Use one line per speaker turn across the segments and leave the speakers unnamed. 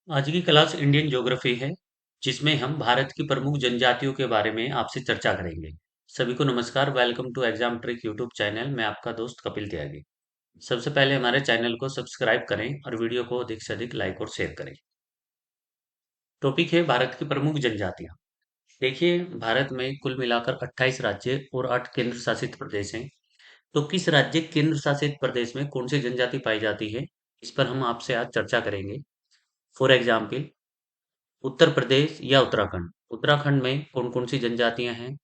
आज की class Indian geography है, जिसमें हम भारत की प्रमुख जनजातियों के बारे में आपसे चर्चा करेंगे। सभी को नमस्कार, welcome to exam trick YouTube channel. मैं आपका दोस्त कपिल त्यागी। सबसे पहले हमारे चैनल को सब्सक्राइब करें और वीडियो को अधिक से अधिक लाइक और शेयर करें। टॉपिक है भारत की प्रमुख जनजातियां। देखिए, भारत में कुल मिलाकर 28 राज्य और 8 केंद्र शासित प्रदेश हैं। तो किस राज्य केंद्र शासित प्रदेश में कौन सी जनजाति पाई जाती है, इस पर हम आपसे आज चर्चा करेंगे। फॉर एग्जाम्पल, उत्तर प्रदेश या उत्तराखंड। उत्तराखंड में कौन कौन सी जनजातियां हैं?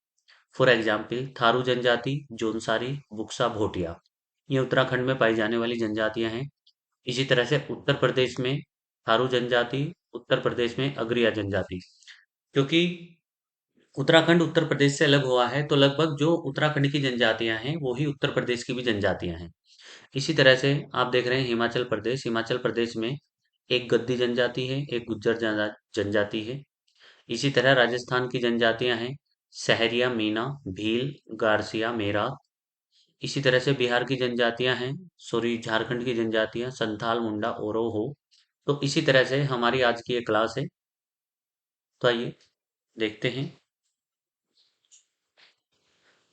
फॉर एग्जाम्पल, थारू जनजाति, जोनसारी, बुक्सा, भोटिया। ये उत्तराखंड में पाई जाने वाली जनजातियां हैं। इसी तरह से उत्तर प्रदेश में थारू जनजाति, उत्तर प्रदेश में अगरिया जनजाति। क्योंकि उत्तराखंड उत्तर प्रदेश से अलग हुआ है, तो लगभग जो उत्तराखंड की जनजातियां हैं वो ही उत्तर प्रदेश की भी जनजातियां हैं। इसी तरह से आप देख रहे हैं हिमाचल प्रदेश। हिमाचल प्रदेश में एक गद्दी जनजाति है, एक गुज्जर जनजाति है। इसी तरह राजस्थान की जनजातियां हैं सहरिया, मीना, भील, गारसिया, मेरा। इसी तरह से बिहार की जनजातियां हैं, सॉरी, झारखंड की जनजातियां संथाल, मुंडा, ओरो हो। तो इसी तरह से हमारी आज की ये क्लास है। तो आइए देखते हैं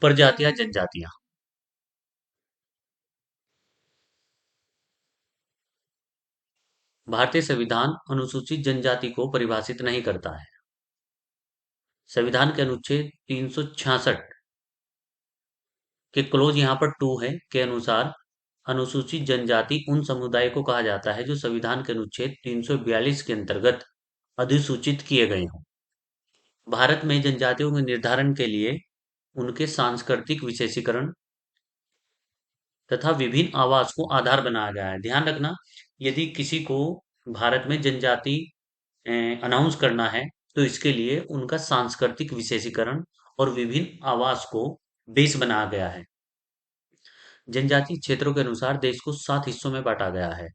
प्रजातियां, जनजातियां। भारतीय संविधान अनुसूचित जनजाति को परिभाषित नहीं करता है। संविधान के अनुच्छेद 366 के क्लोज यहाँ पर 2 है के अनुसार अनुसूचित जनजाति उन समुदाय को कहा जाता है जो संविधान के अनुच्छेद 342 के अंतर्गत अधिसूचित किए गए हों। भारत में जनजातियों के निर्धारण के लिए उनके सांस्कृतिक विशेषीकरण तथा विभिन्न आवास को आधार बनाया गया है। ध्यान रखना, यदि किसी को भारत में जनजाति अनाउंस करना है, तो इसके लिए उनका सांस्कृतिक विशेषीकरण और विभिन्न आवास को बेस बनाया गया है। जनजातीय क्षेत्रों के अनुसार देश को 7 हिस्सों में बांटा गया है।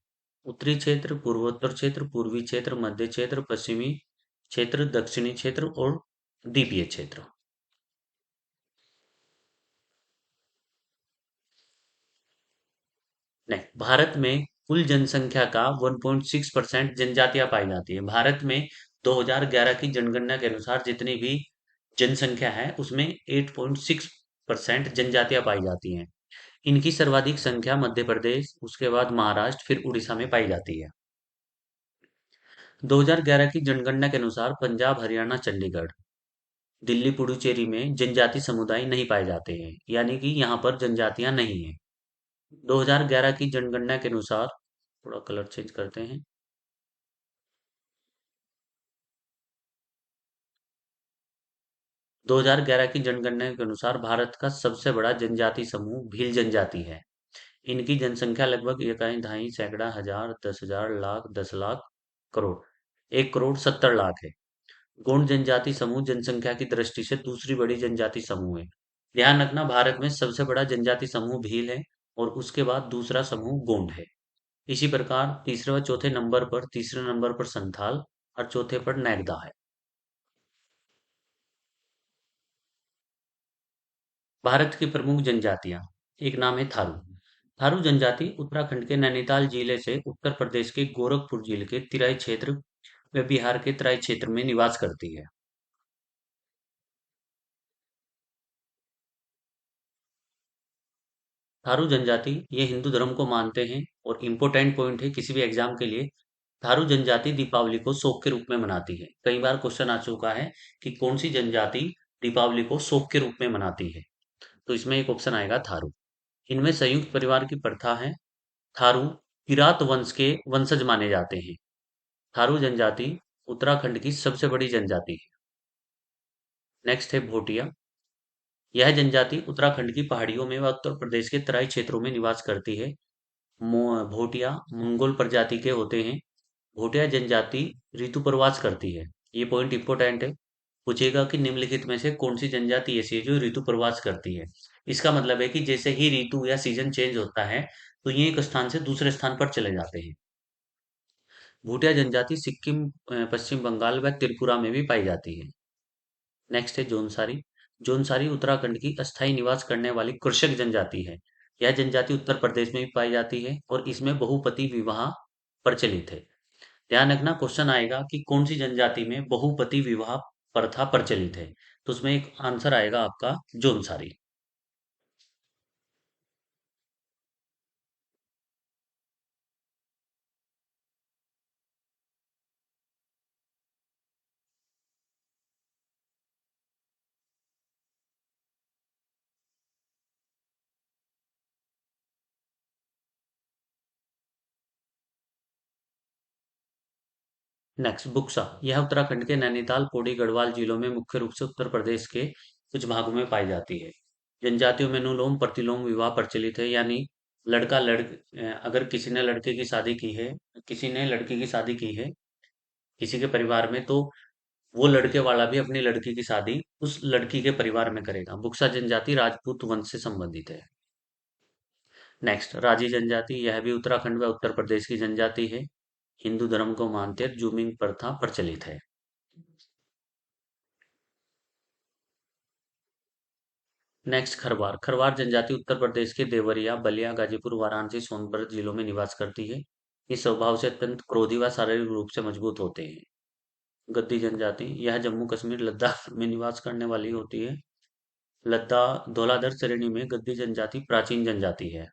उत्तरी क्षेत्र, पूर्वोत्तर क्षेत्र, पूर्वी क्षेत्र, मध्य क्षेत्र, पश्चिमी क्षेत्र, दक्षिणी क्षेत्र और द्वीपीय क्षेत्र। नहीं, भारत में कुल जनसंख्या का 1.6% जनजातियां पाई जाती है। भारत में 2011 की जनगणना के अनुसार जितनी भी जनसंख्या है उसमें 8.6% जनजातियां पाई जाती हैं। इनकी सर्वाधिक संख्या मध्य प्रदेश, उसके बाद महाराष्ट्र, फिर उड़ीसा में पाई जाती है। 2011 की जनगणना के अनुसार पंजाब, हरियाणा, चंडीगढ़, दिल्ली, पुडुचेरी में जनजाति समुदाय नहीं पाए जाते हैं, यानी कि यहाँ पर जनजातियां नहीं हैं। 2011 की जनगणना के अनुसार, थोड़ा कलर चेंज करते हैं। 2011 की जनगणना के अनुसार भारत का सबसे बड़ा जनजाति समूह भील जनजाति है। इनकी जनसंख्या लगभग इकाई, ढाई, सैकड़ा, हजार, 10,000, लाख, 10 लाख, करोड़, 1,70,00,000 है। गोंड जनजाति समूह जनसंख्या की दृष्टि से दूसरी बड़ी जनजाति समूह है। ध्यान रखना, भारत में सबसे बड़ा जनजाति समूह भील है और उसके बाद दूसरा समूह गोंड है। इसी प्रकार तीसरे व चौथे नंबर पर, तीसरे नंबर पर संथाल और चौथे पर नैगदा है। भारत की प्रमुख जनजातियां, एक नाम है थारू। थारू जनजाति उत्तराखंड के नैनीताल जिले से उत्तर प्रदेश के गोरखपुर जिले के तराई क्षेत्र व बिहार के तराई क्षेत्र में निवास करती है। थारू जनजाति ये हिंदू धर्म को मानते हैं और इम्पोर्टेंट पॉइंट है किसी भी एग्जाम के लिए, थारू जनजाति दीपावली को शोक के रूप में मनाती है। कई बार क्वेश्चन आ चुका है कि कौन सी जनजाति दीपावली को शोक के रूप में मनाती है, तो इसमें एक ऑप्शन आएगा थारू। इनमें संयुक्त परिवार की प्रथा है। थारू किरात वंश के वंशज माने जाते हैं। थारू जनजाति उत्तराखंड की सबसे बड़ी जनजाति है। नेक्स्ट है भोटिया। यह जनजाति उत्तराखंड की पहाड़ियों में व उत्तर प्रदेश के तराई क्षेत्रों में निवास करती है। भोटिया मंगोल प्रजाति के होते हैं। भोटिया जनजाति ऋतु प्रवास करती है। ये पॉइंट इंपोर्टेंट है। पूछेगा कि निम्नलिखित में से कौन सी जनजाति ऐसी है जो ऋतु प्रवास करती है। इसका मतलब है कि जैसे ही ऋतु या सीजन चेंज होता है, तो ये एक स्थान से दूसरे स्थान पर चले जाते हैं। भूटिया जनजाति सिक्किम, पश्चिम बंगाल व त्रिपुरा में भी पाई जाती है। नेक्स्ट है जोनसारी। जोनसारी उत्तराखंड की अस्थायी निवास करने वाली कृषक जनजाति है। यह जनजाति उत्तर प्रदेश में भी पाई जाती है और इसमें बहुपति विवाह प्रचलित है। ध्यान रखना क्वेश्चन आएगा कि कौन सी जनजाति में बहुपति विवाह प्रथा प्रचलित है। तो उसमें एक आंसर आएगा आपका जौनसारी। नेक्स्ट बुक्सा, यह उत्तराखंड के नैनीताल, पौड़ी, गढ़वाल जिलों में मुख्य रूप से उत्तर प्रदेश के कुछ भागों में पाई जाती है। जनजातियों में अनुलोम प्रतिलोम विवाह प्रचलित है, यानी लड़का लड़ अगर किसी ने लड़के की शादी की है, किसी ने लड़की की शादी की है किसी के परिवार में, तो वो लड़के वाला भी अपनी लड़की की शादी उस लड़की के परिवार में करेगा। बुक्सा जनजाति राजपूत वंश से संबंधित है। नेक्स्ट राजी जनजाति, यह भी उत्तराखंड व उत्तर प्रदेश की जनजाति है। हिंदू धर्म को मानते जूमिंग प्रथा प्रचलित है। नेक्स्ट खरवार, खरवार जनजाति उत्तर प्रदेश के देवरिया, बलिया, गाजीपुर, वाराणसी, सोनभद्र जिलों में निवास करती है। इस स्वभाव से अत्यंत क्रोधी व शारीरिक रूप से मजबूत होते हैं। गद्दी जनजाति, यह जम्मू कश्मीर लद्दाख में निवास करने वाली होती है। लद्दाख धौलाधर श्रेणी में गद्दी जनजाति प्राचीन जनजाति है।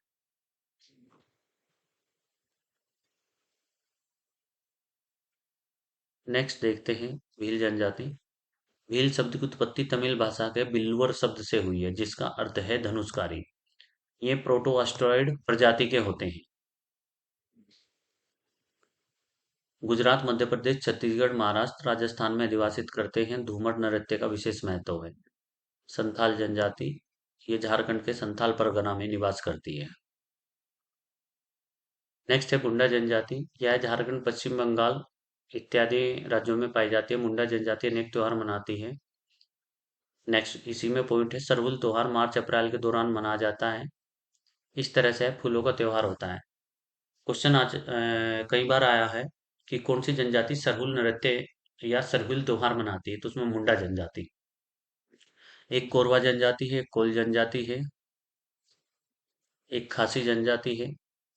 नेक्स्ट देखते हैं भील जनजाति। भील शब्द की उत्पत्ति तमिल भाषा के बिल्वर शब्द से हुई है, जिसका अर्थ है धनुषकारी। ये प्रोटो एस्ट्रॉयड प्रजाति के होते हैं। गुजरात, मध्य प्रदेश, छत्तीसगढ़, महाराष्ट्र, राजस्थान में अधिवासित करते हैं। धूमर नृत्य का विशेष महत्व है। संथाल जनजाति, ये झारखंड के संथाल परगना में निवास करती है। नेक्स्ट है मुंडा जनजाति, यह झारखंड, पश्चिम बंगाल इत्यादि राज्यों में पाई जाती है। मुंडा जनजाति अनेक त्योहार मनाती है। नेक्स्ट इसी में पॉइंट है, सरहुल त्योहार मार्च अप्रैल के दौरान मनाया जाता है। इस तरह से फूलों का त्योहार होता है। क्वेश्चन आज कई बार आया है कि कौन सी जनजाति सरहुल नृत्य या सरहुल त्योहार मनाती है, तो उसमें मुंडा जनजाति। एक कोरवा जनजाति है, कोल जनजाति है, एक खासी जनजाति है,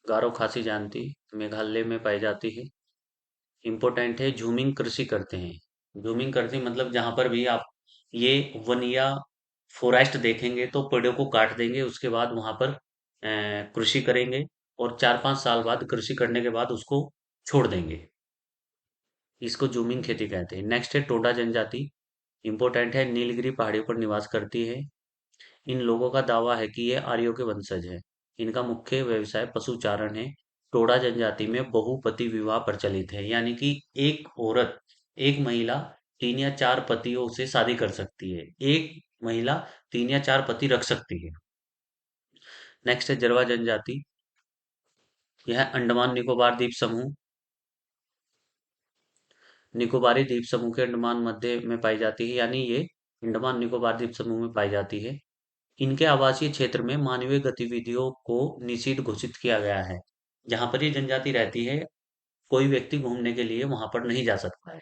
गारो खासी जानती, मेघालय में पाई जाती है। इम्पोर्टेंट है, झूमिंग कृषि करते हैं। झूमिंग करते हैं मतलब जहां पर भी आप ये वन या फॉरेस्ट देखेंगे तो पेड़ों को काट देंगे, उसके बाद वहां पर कृषि करेंगे और 4-5 साल बाद कृषि करने के बाद उसको छोड़ देंगे। इसको जूमिंग खेती कहते हैं। नेक्स्ट है टोडा जनजाति। इंपॉर्टेंट है, नीलगिरी पहाड़ियों पर निवास करती है। इन लोगों का दावा है कि ये आर्यों के वंशज है। इनका मुख्य व्यवसाय पशुचारण है। टोडा जनजाति में बहुपति विवाह प्रचलित है, यानी कि एक औरत, एक महिला 3 या 4 पतियों से शादी कर सकती है। एक महिला 3 या 4 पति रख सकती है। नेक्स्ट है जरवा जनजाति। यह अंडमान निकोबार द्वीप समूह, निकोबारी द्वीप समूह के अंडमान मध्य में पाई जाती है, यानी ये अंडमान निकोबार द्वीप समूह में पाई जाती है। इनके आवासीय क्षेत्र में मानवीय गतिविधियों को निषिद्ध घोषित किया गया है। जहां पर ये जनजाति रहती है, कोई व्यक्ति घूमने के लिए वहां पर नहीं जा सकता है।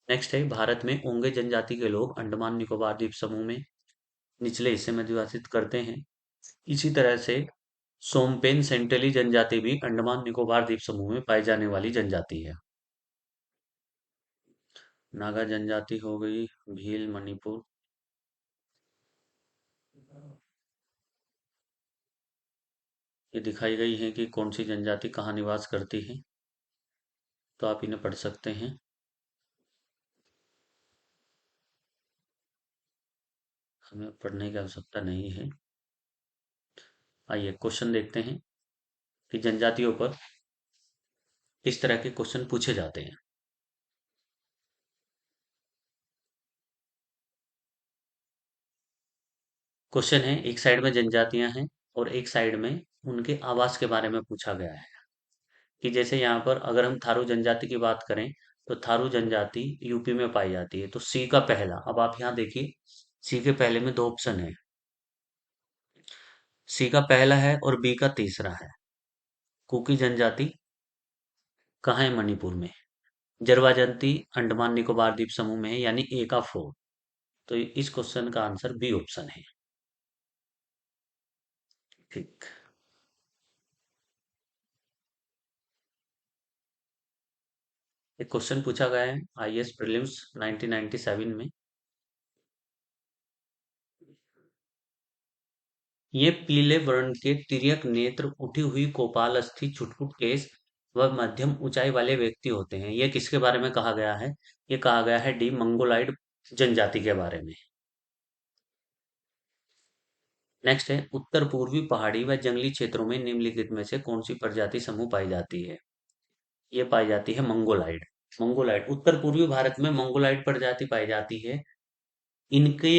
नेक्स्ट है भारत में ओंगे जनजाति के लोग अंडमान निकोबार द्वीप समूह में निचले हिस्से में अधिवासित करते हैं। इसी तरह से सोमपेन सेंट्रली जनजाति भी अंडमान निकोबार द्वीप समूह में पाई जाने वाली जनजाति है। नागा जनजाति हो गई, भील मणिपुर। ये दिखाई गई है कि कौन सी जनजाति कहाँ निवास करती है, तो आप इन्हें पढ़ सकते हैं। हमें पढ़ने की आवश्यकता नहीं है। आइए क्वेश्चन देखते हैं कि जनजातियों पर किस तरह के क्वेश्चन पूछे जाते हैं। क्वेश्चन है, एक साइड में जनजातियां हैं और एक साइड में उनके आवास के बारे में पूछा गया है। कि जैसे यहाँ पर अगर हम थारू जनजाति की बात करें, तो थारू जनजाति यूपी में पाई जाती है। तो सी का पहला, अब आप यहाँ देखिए, सी के पहले में 2 ऑप्शन है। सी का पहला है और बी का तीसरा है। कुकी जनजाति कहाँ है? मणिपुर में। जरवा जनती अंडमान निकोबार द्वीप समूह में है, यानी ए का 4। तो इस क्वेश्चन का आंसर बी ऑप्शन है। ठीक। एक क्वेश्चन पूछा गया है आईएएस प्रीलिम्स 1997 में। ये पीले वर्ण के तिर्यक नेत्र, उठी हुई कपालस्थि, छुटपुट केश व मध्यम ऊंचाई वाले व्यक्ति होते हैं। ये किसके बारे में कहा गया है? ये कहा गया है डी मंगोलाइड जनजाति के बारे में। नेक्स्ट है, उत्तर पूर्वी पहाड़ी व जंगली क्षेत्रों में निम्नलिखित में से कौन सी प्रजाति समूह पाई जाती है? ये पाई जाती है मंगोलाइड। मंगोलाइड उत्तर पूर्वी भारत में मंगोलाइड प्रजाति पाई जाती है। इनके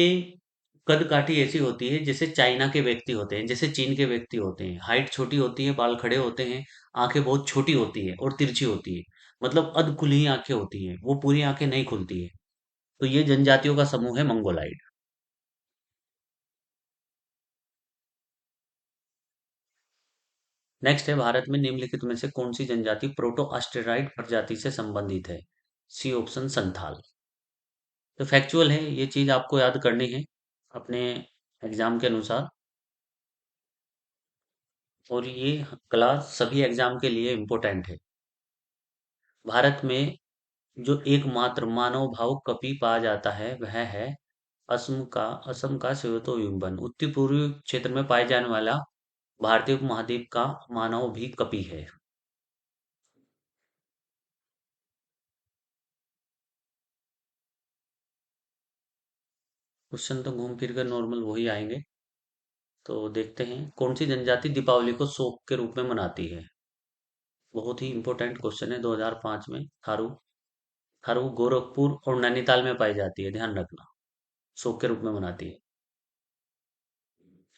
कद काठी ऐसी होती है जैसे चाइना के व्यक्ति होते हैं, जैसे चीन के व्यक्ति होते हैं। हाइट छोटी होती है, बाल खड़े होते हैं, आंखें बहुत छोटी होती है और तिरछी होती है। मतलब अध खुली आंखें होती हैं, वो पूरी आंखें नहीं खुलती है। तो ये जनजातियों का समूह है मंगोलाइड। नेक्स्ट है, भारत में निम्नलिखित में से कौन सी जनजाति प्रोटो ऑस्ट्रेराइड प्रजाति से संबंधित है? C option Santhal. तो फैक्चुअल है, ये चीज आपको याद करनी है अपने एग्जाम के अनुसार। और ये क्लास सभी एग्जाम के लिए इम्पोर्टेंट है। भारत में जो एकमात्र मानव भाव कपि पाया जाता है वह है असम का स्वेतो युगबन। उत्तर पूर्वी क्षेत्र में पाए जाने वाला भारतीय उपमहाद्वीप का मानव भी कपि है। क्वेश्चन तो घूम फिर कर नॉर्मल वही आएंगे। तो देखते हैं, कौन सी जनजाति दीपावली को शोक के रूप में मनाती है? बहुत ही इंपॉर्टेंट क्वेश्चन है, 2005 में। थारू। थारू गोरखपुर और नैनीताल में पाई जाती है, ध्यान रखना। शोक के रूप में मनाती है।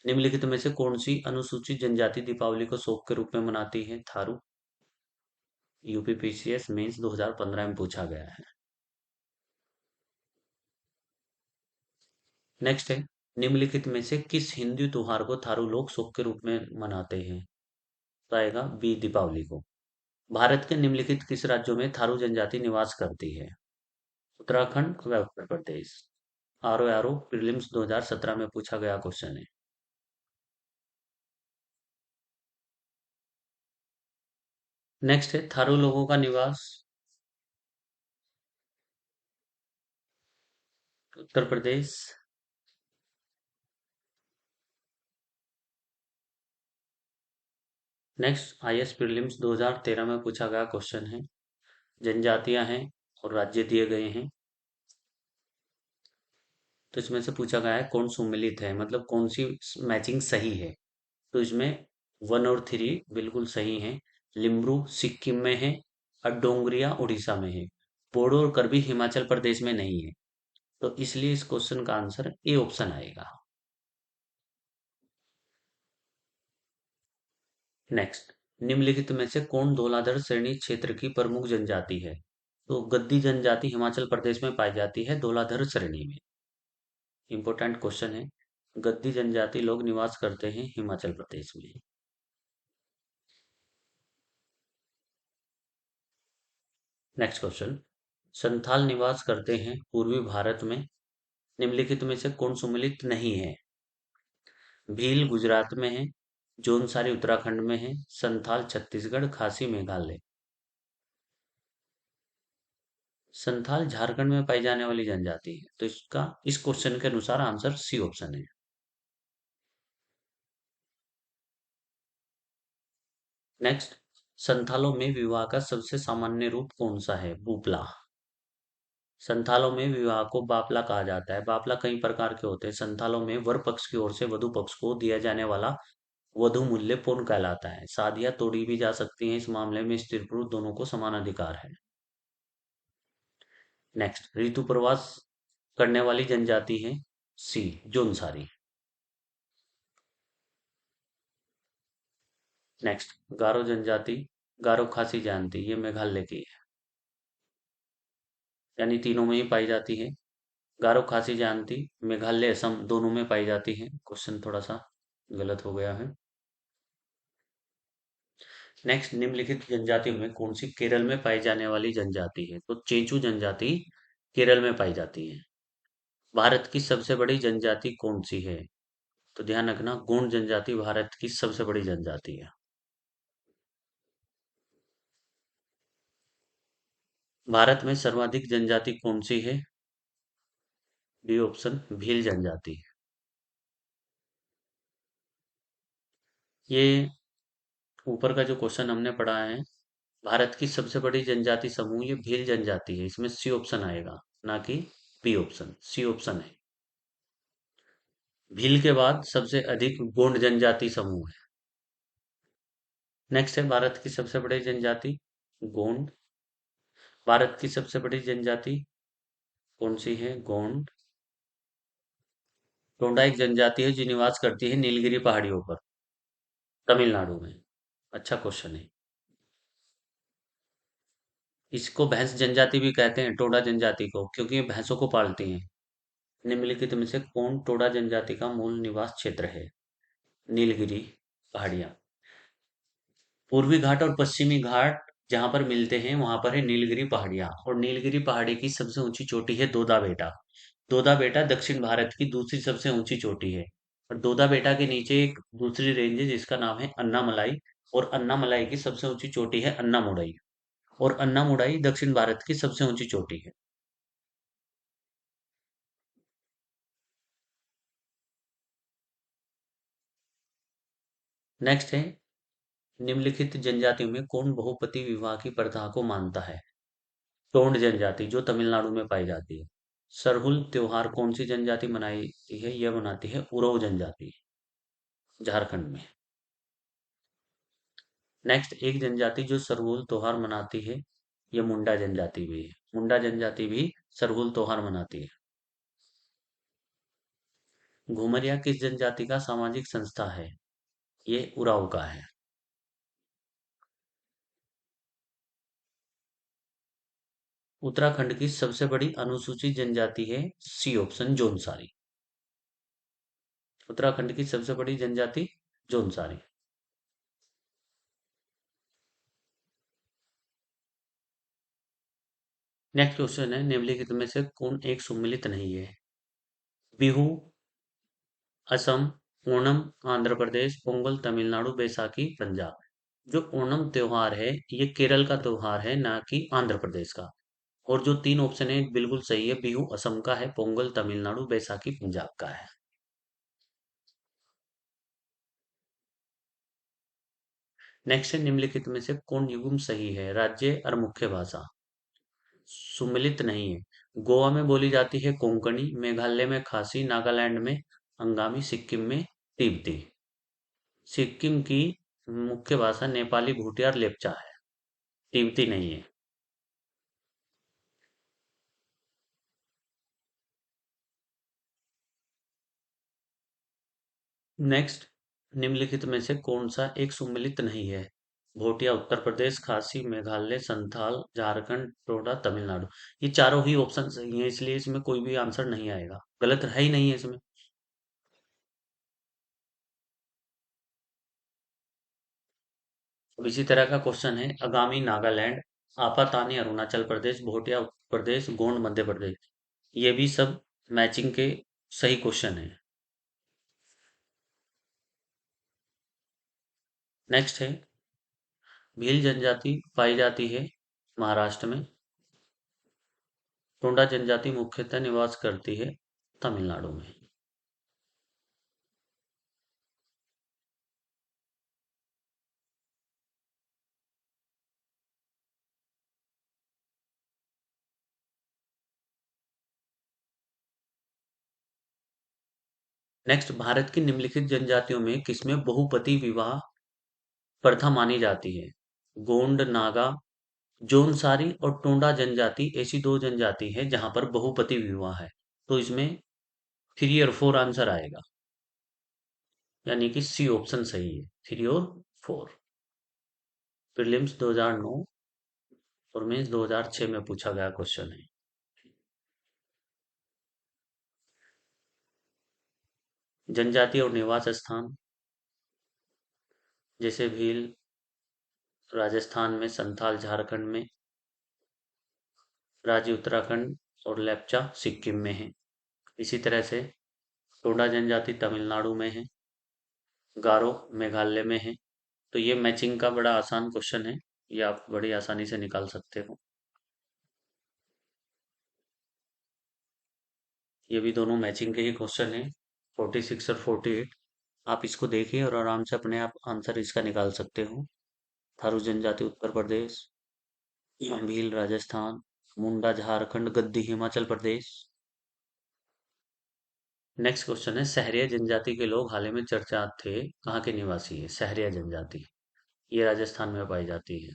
निम्नलिखित में से कौन सी अनुसूचित जनजाति दीपावली को शोक के रूप में मनाती है? थारू। यूपीपीसीएस मेंस 2015 में पूछा गया है। नेक्स्ट है, निम्नलिखित में से किस हिंदू त्योहार को थारू लोग शोक के रूप में मनाते हैं? तो आएगा बी, दीपावली को। भारत के निम्नलिखित किस राज्यों में थारू जनजाति निवास करती है? उत्तराखंड व उत्तर प्रदेश। आरो आरो प्रीलिम्स 2017 में पूछा गया क्वेश्चन है। नेक्स्ट है, थारू लोगों का निवास Uttar Pradesh. Next IAS prelims 2013 में पूछा गया क्वेश्चन है। जनजातियां हैं और राज्य दिए गए हैं। तो इसमें से पूछा गया है कौन सुमेलित है, मतलब कौन सी मैचिंग सही है। तो इसमें 1 और 3 बिल्कुल सही हैं। लिम्बरू सिक्किम में है और डोंगरिया उड़ीसा में है। बोडो और करबी हिमाचल प्रदेश में नहीं है। तो इसलिए इस क्वेश्चन का आंसर ए ऑप्शन आएगा। नेक्स्ट, निम्नलिखित में से कौन धौलाधर श्रेणी क्षेत्र की प्रमुख जनजाति है? तो गद्दी जनजाति हिमाचल प्रदेश में पाई जाती है, धौलाधर श्रेणी में। इंपॉर्टेंट क्वेश्चन है। गद्दी जनजाति लोग निवास करते हैं हिमाचल प्रदेश में। नेक्स्ट क्वेश्चन, संथाल निवास करते हैं पूर्वी भारत में। निम्नलिखित में से कौन सुमेलित नहीं है? भील गुजरात में है, जौनसारी उत्तराखंड में है, संथाल छत्तीसगढ़, खासी मेघालय। संथाल झारखंड में पाई जाने वाली जनजाति है, तो इसका इस क्वेश्चन के अनुसार आंसर सी ऑप्शन है। नेक्स्ट, संथालों में विवाह का सबसे सामान्य रूप कौन सा है? बुपला। संथालों में विवाह को बापला कहा जाता है। बापला कई प्रकार के होते हैं। संथालों में वर पक्ष की ओर से वधु पक्ष को दिया जाने वाला वधु मूल्य पूर्ण कहलाता है। शादियां तोड़ी भी जा सकती हैं, इस मामले में स्त्री पुरुष दोनों को समान अधिकार है। नेक्स्ट, ऋतु प्रवास करने वाली जनजाति है सी, जोनसारी। नेक्स्ट, गारो जनजाति, गारो खासी जानती, ये मेघालय की है, यानी तीनों में ही पाई जाती है। गारो खासी जानती मेघालय असम दोनों में पाई जाती है। क्वेश्चन थोड़ा सा गलत हो गया है। नेक्स्ट, निम्नलिखित जनजातियों में कौन सी केरल में पाई जाने वाली जनजाति है? तो चेंचू जनजाति केरल में पाई जाती है। भारत की सबसे बड़ी जनजाति कौन सी है? तो ध्यान रखना, गोंड जनजाति भारत की सबसे बड़ी जनजाति है। भारत में सर्वाधिक जनजाति कौन सी है? डी ऑप्शन, भील जनजाति। ये ऊपर का जो क्वेश्चन हमने पढ़ा है, भारत की सबसे बड़ी जनजाति समूह ये भील जनजाति है, इसमें सी ऑप्शन आएगा, ना कि बी ऑप्शन। सी ऑप्शन है। भील के बाद सबसे अधिक गोंड जनजाति समूह है। नेक्स्ट है भारत की सबसे बड़ी जनजाति गोंड। भारत की सबसे बड़ी जनजाति कौन सी है? गोंड। टोंडा एक जनजाति है जो निवास करती है नीलगिरी पहाड़ियों पर, तमिलनाडु में। अच्छा क्वेश्चन है। इसको भैंस जनजाति भी कहते हैं, टोडा जनजाति को, क्योंकि ये भैंसों को पालती हैं। निम्नलिखित में से कौन टोडा जनजाति का मूल निवास क्षेत्र है? नीलगिरी पहाड़ियाँ। पूर्वी घाट और पश्चिमी घाट जहां पर मिलते हैं वहां पर है नीलगिरी पहाड़ियाँ, और नीलगिरी पहाड़ी की सबसे ऊंची चोटी है दोदा बेटा। दोदा बेटा दक्षिण भारत की दूसरी सबसे ऊंची चोटी है। और दोदा बेटा के नीचे एक दूसरी रेंज है जिसका नाम है अन्नामलाई, और अन्नामलाई की सबसे ऊंची चोटी है अन्नामुडई, और अन्नामुडई दक्षिण भारत की सबसे ऊंची चोटी है। नेक्स्ट है, निम्नलिखित जनजातियों में कौन बहुपति विवाह की प्रथा को मानता है? टोंड जनजाति जो तमिलनाडु में पाई जाती है। सरहुल त्योहार कौन सी जनजाति मनाती है? यह मनाती है उरांव जनजाति, झारखंड में। नेक्स्ट, एक जनजाति जो सरहुल त्योहार मनाती है, यह मुंडा जनजाति भी है। मुंडा जनजाति भी सरहुल त्योहार मनाती है। घुमरिया किस जनजाति का सामाजिक संस्था है? ये उरांव का है। उत्तराखंड की सबसे बड़ी अनुसूचित जनजाति है, सी ऑप्शन, जोनसारी। उत्तराखंड की सबसे बड़ी जनजाति जोनसारी। नेक्स्ट क्वेश्चन है, निम्नलिखित में से कौन एक सुमेलित नहीं है? बिहू असम, ओणम आंध्र प्रदेश, पोंगल तमिलनाडु, बैसाखी पंजाब। जो ओणम त्योहार है ये केरल का त्योहार है, ना कि आंध्र प्रदेश का। और जो तीन ऑप्शन है बिल्कुल सही है, बिहू असम का है, पोंगल तमिलनाडु, बैसाखी पंजाब का है। नेक्स्ट है, निम्नलिखित में से कौन युग्म सही है? राज्य और मुख्य भाषा सुमिलित नहीं है। गोवा में बोली जाती है कोंकणी, मेघालय में खासी, नागालैंड में अंगामी, सिक्किम में तिब्बती। सिक्किम की मुख्य भाषा नेपाली, भूटिया और लेप्चा है, तिब्बती नहीं है। नेक्स्ट, निम्नलिखित में से कौन सा एक सुमिलित नहीं है? भोटिया उत्तर प्रदेश, खासी मेघालय, संथाल झारखंड, टोडा तमिलनाडु। ये चारों ही ऑप्शन सही हैं, इसलिए इसमें कोई भी आंसर नहीं आएगा, गलत है ही नहीं है इसमें। अब इसी तरह का क्वेश्चन है, आगामी नागालैंड, आपातानी अरुणाचल प्रदेश, भोटिया उत्तर प्रदेश, गोंड मध्य प्रदेश। ये भी सब मैचिंग के सही क्वेश्चन है। नेक्स्ट है, भील जनजाति पाई जाती है महाराष्ट्र में। टोंडा जनजाति मुख्यतः निवास करती है तमिलनाडु में। नेक्स्ट, भारत की निम्नलिखित जनजातियों में किसमें बहुपति विवाह प्रथा मानी जाती है? गोंड, नागा, जोनसारी और टोंडा जनजाति ऐसी दो जनजाति है जहां पर बहुपति विवाह है। तो इसमें थ्री और फोर आंसर आएगा, यानी कि सी ऑप्शन सही है, थ्री और फोर। प्रीलिम्स 2009 और मेंस 2006 में पूछा गया क्वेश्चन है। जनजाति और निवास स्थान, जैसे भील राजस्थान में, संथाल झारखंड में, राज्य उत्तराखंड और लेप्चा सिक्किम में है। इसी तरह से टोडा जनजाति तमिलनाडु में है, गारो मेघालय में है। तो ये मैचिंग का बड़ा आसान क्वेश्चन है, ये आप बड़ी आसानी से निकाल सकते हो। ये भी दोनों मैचिंग के ही क्वेश्चन हैं, 46 और 48। आप इसको देखिए और आराम से अपने आप आंसर इसका निकाल सकते हो। थारू जनजाति उत्तर प्रदेश, भील राजस्थान, मुंडा झारखंड, गद्दी हिमाचल प्रदेश। नेक्स्ट क्वेश्चन है, सहरिया जनजाति के लोग हाल ही में चर्चा थे, कहाँ के निवासी है सहरिया जनजाति? ये राजस्थान में पाई जाती है।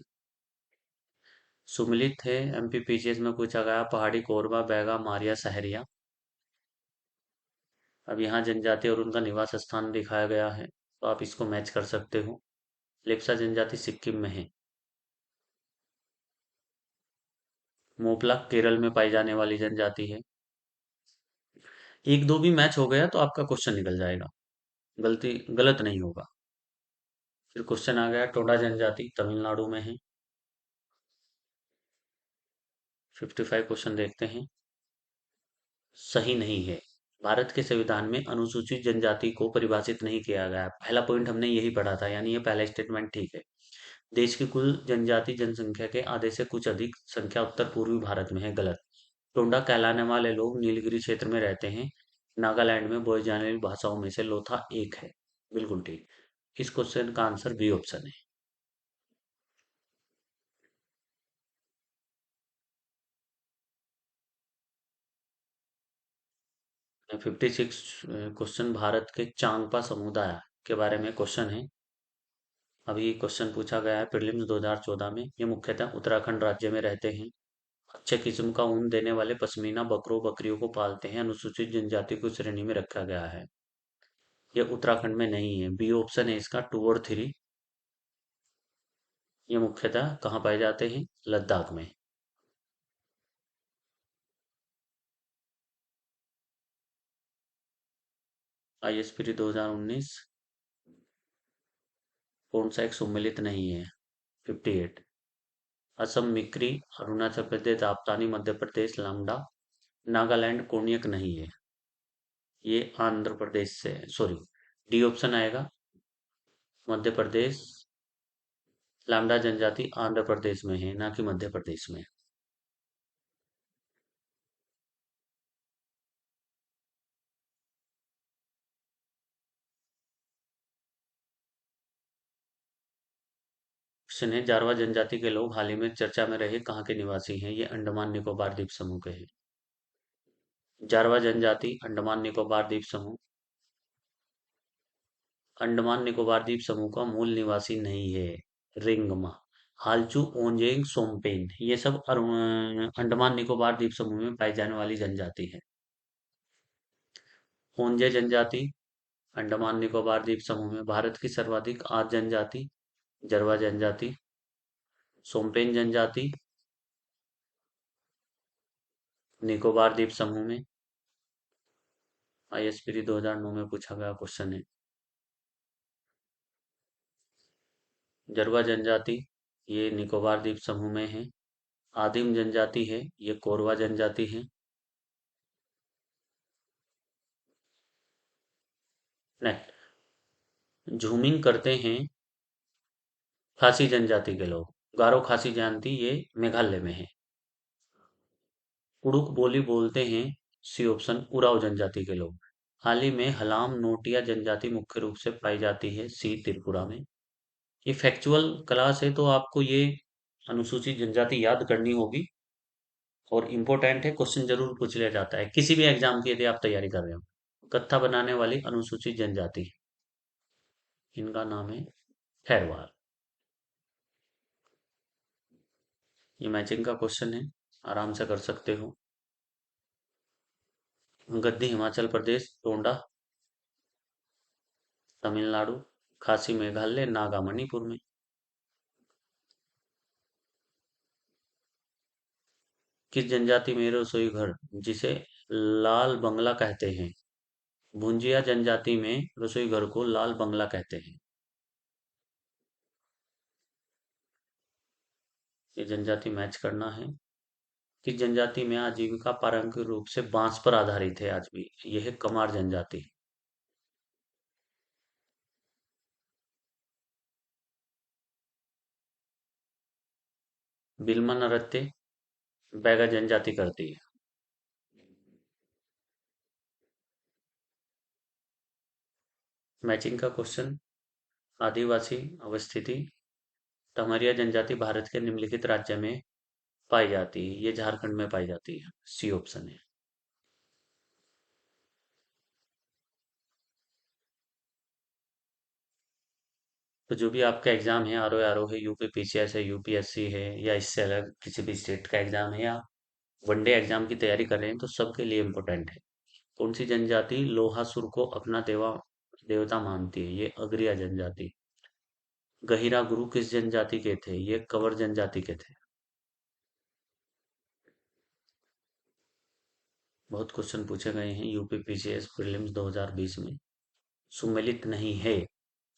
सुमिलित थे, एमपीपीसीएस में पूछा गया, पहाड़ी कोरबा, बैगा, मारिया, सहरिया। अब यहाँ जनजाति और उनका निवास स्थान दिखाया गया है, तो आप इसको मैच कर सकते हो। लेप्चा जनजाति सिक्किम में है। मोपला केरल में पाई जाने वाली जनजाति है। एक दो भी मैच हो गया तो आपका क्वेश्चन निकल जाएगा, गलती गलत नहीं होगा। फिर क्वेश्चन आ गया, टोडा जनजाति तमिलनाडु में है। 55 क्वेश्चन देखते हैं। सही नहीं है। भारत के संविधान में अनुसूचित जनजाति को परिभाषित नहीं किया गया। पहला पॉइंट हमने यही पढ़ा था, यानी ये पहला स्टेटमेंट ठीक है। देश की कुल जनजाति जनसंख्या के आधे से कुछ अधिक संख्या उत्तर पूर्वी भारत में है, गलत। टोंडा कहलाने वाले लोग नीलगिरी क्षेत्र में रहते हैं। नागालैंड में बोली जाने वाली भाषाओं में से लोथा एक है। बिल्कुल ठीक। इस क्वेश्चन का answer B option 56 question Bharat के चांगपा समुदाय के बारे में क्वेश्चन है। अभी क्वेश्चन पूछा गया है प्रीलिम्स 2014 में। ये मुख्यतः उत्तराखंड राज्य में रहते हैं। अच्छे किस्म का ऊन देने वाले पश्मीना बकरों बकरियों को पालते हैं। अनुसूचित जनजाति को श्रेणी में रखा गया है। ये उत्तराखंड में नहीं है। बी ऑप्शन है इसका, 2 और 3। ये मुख्यतः कहाँ पाए जाते हैं? लद्दाख में। आईएसपीटी 2019 कौन सा एक सम्मिलित नहीं है? 58। असम मिक्री, अरुणाचल प्रदेश दाप्तानी, मध्य प्रदेश लामडा, नागालैंड कोन्यक नहीं है। ये आंध्र प्रदेश से, सॉरी, डी ऑप्शन आएगा, मध्य प्रदेश। लामडा जनजाति आंध्र प्रदेश में है, ना कि मध्य प्रदेश में। क्वेश्चन है, जारवा जनजाति के लोग हाल ही में चर्चा में रहे कहाँ के निवासी हैं? ये अंडमान निकोबार द्वीप समूह के हैं। जारवा जनजाति अंडमान निकोबार द्वीप समूह, अंडमान निकोबार द्वीप समूह का मूल निवासी नहीं है। रिंगमा, हालचू, ओंजेंग, सोमपेन, ये सब अंडमान निकोबार द्वीप समूह में पाई जाने वाली जनजाति है। ओंजे जनजाति अंडमान निकोबार द्वीप समूह में। भारत की सर्वाधिक आद जनजाति जरवा जनजाति। सोमपेन जनजाति निकोबार द्वीप समूह में। आईएसपीटी 2009 में पूछा गया क्वेश्चन है। जरवा जनजाति ये निकोबार द्वीप समूह में है। आदिम जनजाति है ये कोरवा जनजाति है। नेक्स्ट, झूमिंग करते हैं खासी जनजाति के लोग। गारो खासी जनजाति ये मेघालय में है। कुड़ुक बोली बोलते हैं, सी ऑप्शन, उराव जनजाति के लोग। हाल ही में हलाम नोटिया जनजाति मुख्य रूप से पाई जाती है, सी त्रिपुरा में। ये फैक्चुअल क्लास है, तो आपको ये अनुसूचित जनजाति याद करनी होगी और इम्पोर्टेंट है, क्वेश्चन जरूर पूछ लिया जाता है किसी भी एग्जाम की यदि आप तैयारी कर रहे हो। कत्था बनाने वाली अनुसूचित जनजाति, इनका नाम है खैरवाल। ये मैचिंग का क्वेश्चन है, आराम से कर सकते हो। गद्दी हिमाचल प्रदेश, टोंडा तमिलनाडु, खासी मेघालय, नागा मणिपुर में। किस जनजाति में रसोई घर जिसे लाल बंगला कहते हैं? भुंजिया जनजाति में रसोई घर को लाल बंगला कहते हैं। ये जनजाति मैच करना है। किस जनजाति में आजीविका पारंपरिक रूप से बांस पर आधारित है आज भी? यह है कमार जनजाति। बिल्मा नृत्य बैगा जनजाति करती है। मैचिंग का क्वेश्चन। आदिवासी अवस्थिति। तमरिया जनजाति भारत के निम्नलिखित राज्य में पाई जाती है, ये झारखंड में पाई जाती है, सी ऑप्शन है। तो जो भी आपका एग्जाम है, आर ओ है, यूपी पीसीएस है, यूपीएससी है, या इससे अलग किसी भी स्टेट का एग्जाम है, या वनडे एग्जाम की तैयारी कर रहे हैं, तो सबके लिए इम्पोर्टेंट है। कौन सी जनजाति लोहासुर को अपना देवता मानती है? ये अग्रिया जनजाति। गहिरा गुरु किस जनजाति के थे? ये कंवर जनजाति के थे। बहुत क्वेश्चन पूछे गए हैं यूपी पीसीएस प्रीलिम्स 2020 में। सुमेलित नहीं है।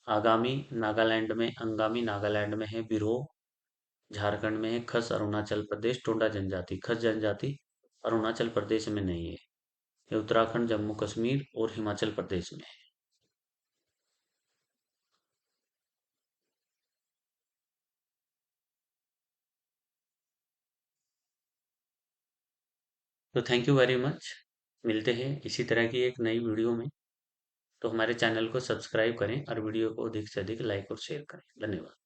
आगामी नागालैंड में, अंगामी नागालैंड में है। बिरहो झारखंड में है। खस अरुणाचल प्रदेश। टोडा जनजाति, खस जनजाति अरुणाचल प्रदेश में नहीं है। ये उत्तराखंड, जम्मू कश्मीर और हिमाचल प्रदेश में है। तो थैंक यू वेरी मच। मिलते हैं इसी तरह की एक नई वीडियो में। तो हमारे चैनल को सब्सक्राइब करें और वीडियो को अधिक से अधिक लाइक और शेयर करें। धन्यवाद।